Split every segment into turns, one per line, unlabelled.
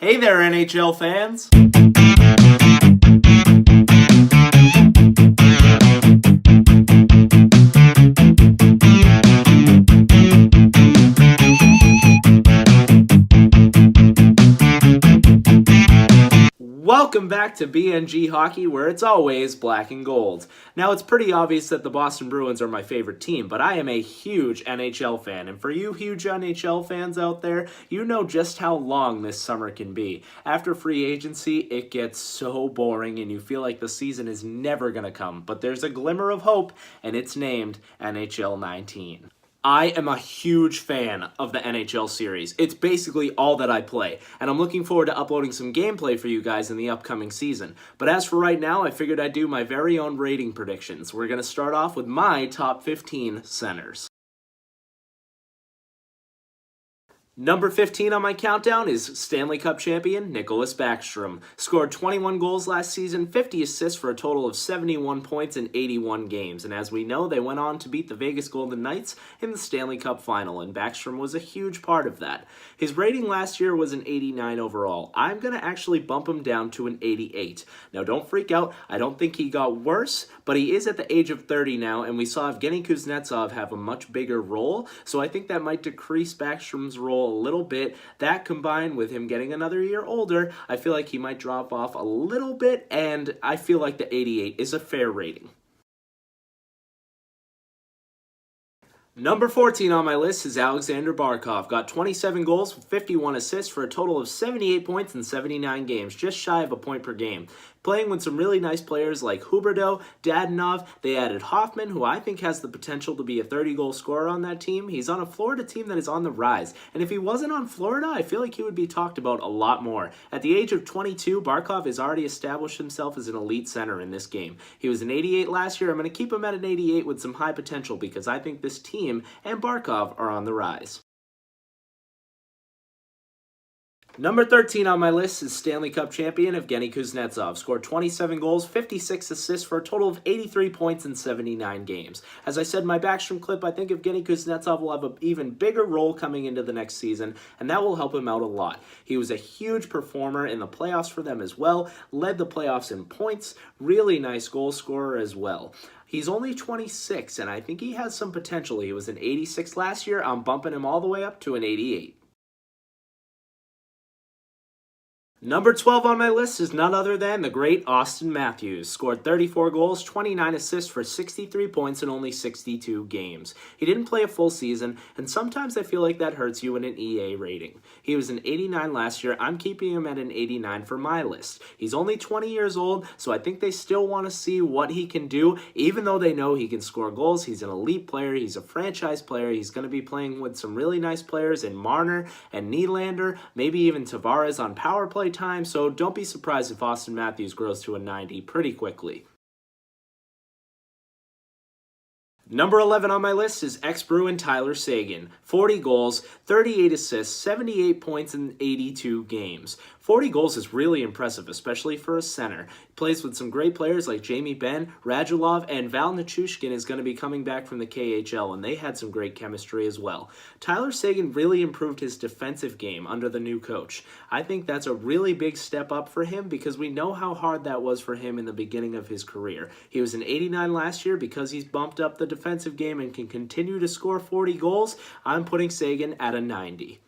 Hey there, NHL fans! Welcome back to BNG Hockey, where it's always black and gold. Now, it's pretty obvious that the Boston Bruins are my favorite team, but I am a huge NHL fan, and for you huge NHL fans out there, you know just how long this summer can be. After free agency, it gets so boring, and you feel like the season is never going to come, but there's a glimmer of hope, and it's named NHL 19. I am a huge fan of the NHL series. It's basically all that I play, and I'm looking forward to uploading some gameplay for you guys in the upcoming season. But as for right now, I figured I'd do my very own rating predictions. We're going to start off with my top 15 centers. Number 15 on my countdown is Stanley Cup champion Nicklas Backstrom. Scored 21 goals last season, 50 assists for a total of 71 points in 81 games. And as we know, they went on to beat the Vegas Golden Knights in the Stanley Cup final, and Backstrom was a huge part of that. His rating last year was an 89 overall. I'm going to actually bump him down to an 88. Now, don't freak out. I don't think he got worse, but he is at the age of 30 now, and we saw Evgeny Kuznetsov have a much bigger role, so I think that might decrease Backstrom's role a little bit. That combined with him getting another year older, I feel like he might drop off a little bit, and I feel like the 88 is a fair rating. Number 14 on my list is Alexander Barkov. Got 27 goals, 51 assists for a total of 78 points in 79 games, just shy of a point per game. Playing with some really nice players like Huberdeau, Dadonov. They added Hoffman, who I think has the potential to be a 30-goal scorer on that team. He's on a Florida team that is on the rise. And if he wasn't on Florida, I feel like he would be talked about a lot more. At the age of 22, Barkov has already established himself as an elite center in this game. He was an 88 last year. I'm going to keep him at an 88 with some high potential because I think this team and Barkov are on the rise. Number 13 on my list is Stanley Cup champion Evgeny Kuznetsov. Scored 27 goals, 56 assists for a total of 83 points in 79 games. As I said in my Backstrom clip, I think Evgeny Kuznetsov will have an even bigger role coming into the next season, and that will help him out a lot. He was a huge performer in the playoffs for them as well, led the playoffs in points, really nice goal scorer as well. He's only 26, and I think he has some potential. He was an 86 last year. I'm bumping him all the way up to an 88. Number 12 on my list is none other than the great Auston Matthews. Scored 34 goals, 29 assists for 63 points in only 62 games. He didn't play a full season, and sometimes I feel like that hurts you in an EA rating. He was an 89 last year. I'm keeping him at an 89 for my list. He's only 20 years old, so I think they still want to see what he can do, even though they know he can score goals. He's an elite player. He's a franchise player. He's going to be playing with some really nice players in Marner and Nylander, maybe even Tavares on power play time, so don't be surprised if Auston Matthews grows to a 90 pretty quickly. Number 11 on my list is ex-Bruin Tyler Seguin. 40 goals, 38 assists, 78 points in 82 games. 40 goals is really impressive, especially for a center. He plays with some great players like Jamie Benn, Radulov, and Val Nichushkin is going to be coming back from the KHL, and they had some great chemistry as well. Tyler Seguin really improved his defensive game under the new coach. I think that's a really big step up for him because we know how hard that was for him in the beginning of his career. He was an 89 last year because he's bumped up the defensive game and can continue to score 40 goals. I'm putting Seguin at a 90.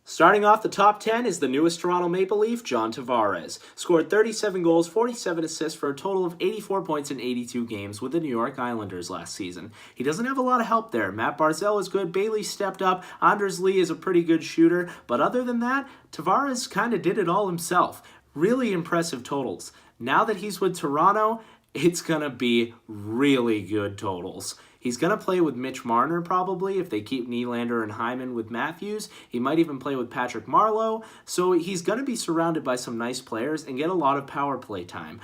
Starting off the top 10 is the newest Toronto Maple Leaf, John Tavares. Scored 37 goals, 47 assists for a total of 84 points in 82 games with the New York Islanders last season. He doesn't have a lot of help there. Matt Barzal is good, Bailey stepped up, Anders Lee is a pretty good shooter, but other than that, Tavares kind of did it all himself. Really impressive totals. Now that he's with Toronto, it's going to be really good totals. He's going to play with Mitch Marner probably if they keep Nylander and Hyman with Matthews. He might even play with Patrick Marleau. So he's going to be surrounded by some nice players and get a lot of power play time.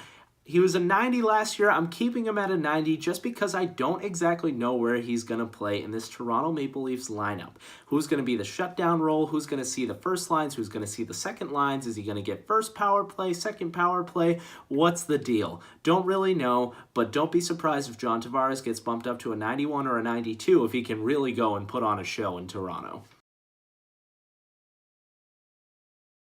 He was a 90 last year. I'm keeping him at a 90 just because I don't exactly know where he's going to play in this Toronto Maple Leafs lineup. Who's going to be the shutdown role? Who's going to see the first lines? Who's going to see the second lines? Is he going to get first power play, second power play? What's the deal? Don't really know, but don't be surprised if John Tavares gets bumped up to a 91 or a 92 if he can really go and put on a show in Toronto.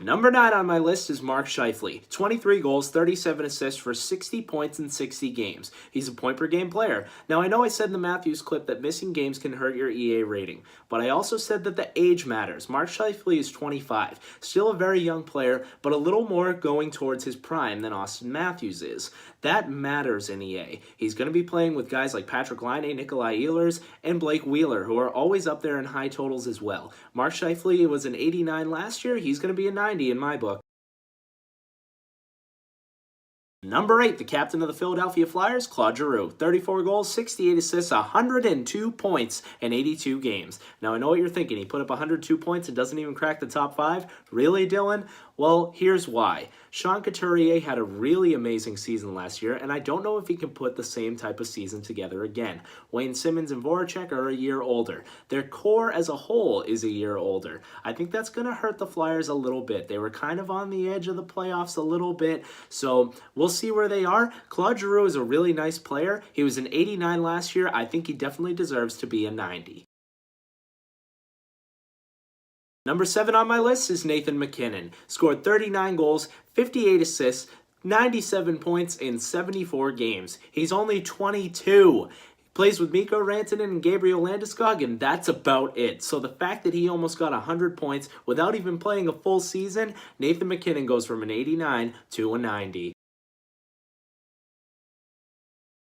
Number 9 on my list is Mark Scheifele. 23 goals, 37 assists for 60 points in 60 games. He's a point-per-game player. Now, I know I said in the Matthews clip that missing games can hurt your EA rating, but I also said that the age matters. Mark Scheifele is 25. Still a very young player, but a little more going towards his prime than Austin Matthews is. That matters in EA. He's going to be playing with guys like Patrick Laine, Nikolai Ehlers, and Blake Wheeler, who are always up there in high totals as well. Mark Scheifele was an 89 last year. He's going to be a 90 in my book. Number 8, the captain of the Philadelphia Flyers, Claude Giroux. 34 goals, 68 assists, 102 points in 82 games. Now, I know what you're thinking. He put up 102 points and doesn't even crack the top 5. Really, Dylan? Well, here's why. Sean Couturier had a really amazing season last year, and I don't know if he can put the same type of season together again. Wayne Simmons and Voracek are a year older. Their core as a whole is a year older. I think that's going to hurt the Flyers a little bit. They were kind of on the edge of the playoffs a little bit, so we'll see where they are. Claude Giroux is a really nice player. He was an 89 last year. I think he definitely deserves to be a 90. Number 7 on my list is Nathan MacKinnon. Scored 39 goals, 58 assists, 97 points in 74 games. He's only 22. Plays with Mikko Rantanen and Gabriel Landeskog, and that's about it. So the fact that he almost got 100 points without even playing a full season, Nathan MacKinnon goes from an 89 to a 90.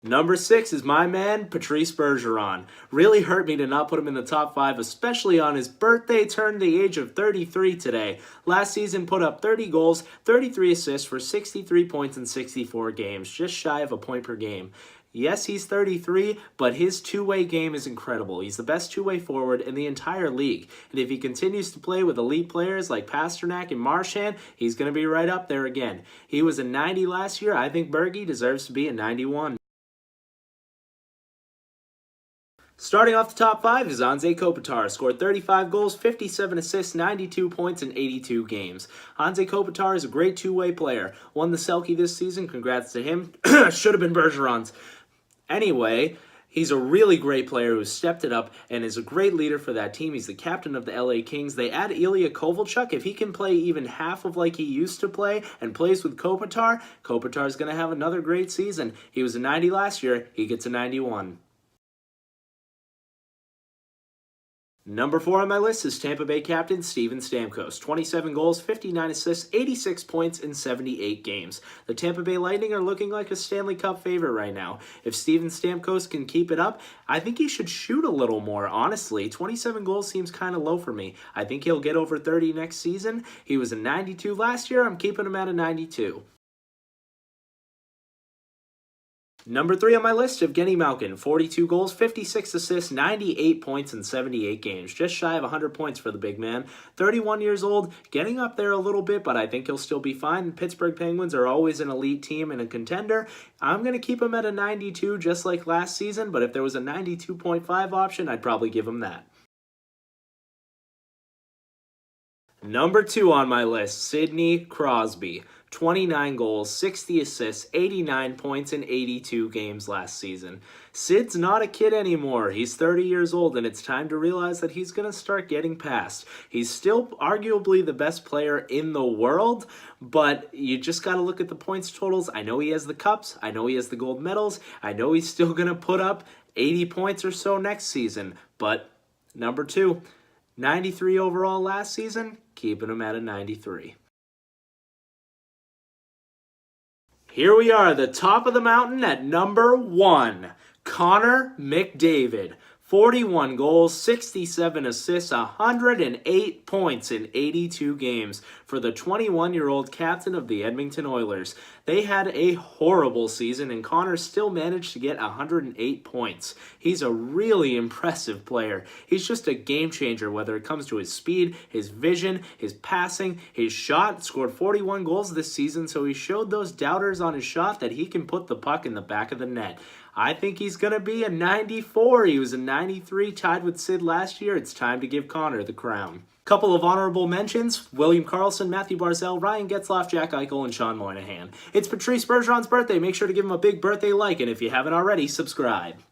Number 6 is my man, Patrice Bergeron. Really hurt me to not put him in the top 5, especially on his birthday. Turned the age of 33 today. Last season put up 30 goals, 33 assists for 63 points in 64 games, just shy of a point per game. Yes, he's 33, but his two-way game is incredible. He's the best two-way forward in the entire league. And if he continues to play with elite players like Pasternak and Marchand, he's going to be right up there again. He was a 90 last year. I think Bergie deserves to be a 91. Starting off the top 5 is Anze Kopitar. Scored 35 goals, 57 assists, 92 points in 82 games. Anze Kopitar is a great two-way player. Won the Selke this season. Congrats to him. Should have been Bergeron's. Anyway, he's a really great player who's stepped it up and is a great leader for that team. He's the captain of the LA Kings. They add Ilya Kovalchuk. If he can play even half of like he used to play and plays with Kopitar, Kopitar's going to have another great season. He was a 90 last year. He gets a 91. Number 4 on my list is Tampa Bay captain Steven Stamkos. 27 goals, 59 assists, 86 points in 78 games. The Tampa Bay Lightning are looking like a Stanley Cup favorite right now. If Steven Stamkos can keep it up, I think he should shoot a little more, honestly. 27 goals seems kind of low for me. I think he'll get over 30 next season. He was a 92 last year. I'm keeping him at a 92. Number 3 on my list, Evgeny Malkin. 42 goals, 56 assists, 98 points in 78 games. Just shy of 100 points for the big man. 31 years old, getting up there a little bit, but I think he'll still be fine. Pittsburgh Penguins are always an elite team and a contender. I'm going to keep him at a 92 just like last season, but if there was a 92.5 option, I'd probably give him that. Number 2 on my list, Sidney Crosby. 29 goals, 60 assists, 89 points in 82 games last season. Sid's not a kid anymore. He's 30 years old, and it's time to realize that he's going to start getting past. He's still arguably the best player in the world, but you just got to look at the points totals. I know he has the cups. I know he has the gold medals. I know he's still going to put up 80 points or so next season, but number 2, 93 overall last season, keeping him at a 93. Here we are, the top of the mountain at number 1, Connor McDavid. 41 goals, 67 assists, 108 points in 82 games for the 21-year-old captain of the Edmonton Oilers. They had a horrible season, and Connor still managed to get 108 points. He's a really impressive player. He's just a game changer, whether it comes to his speed, his vision, his passing, his shot. Scored 41 goals this season, so he showed those doubters on his shot that he can put the puck in the back of the net. I think he's going to be a 94. He was a 93, tied with Sid last year. It's time to give Connor the crown. Couple of honorable mentions: William Karlsson, Matthew Barzal, Ryan Getzlaf, Jack Eichel, and Sean Moynihan. It's Patrice Bergeron's birthday. Make sure to give him a big birthday like, and if you haven't already, subscribe.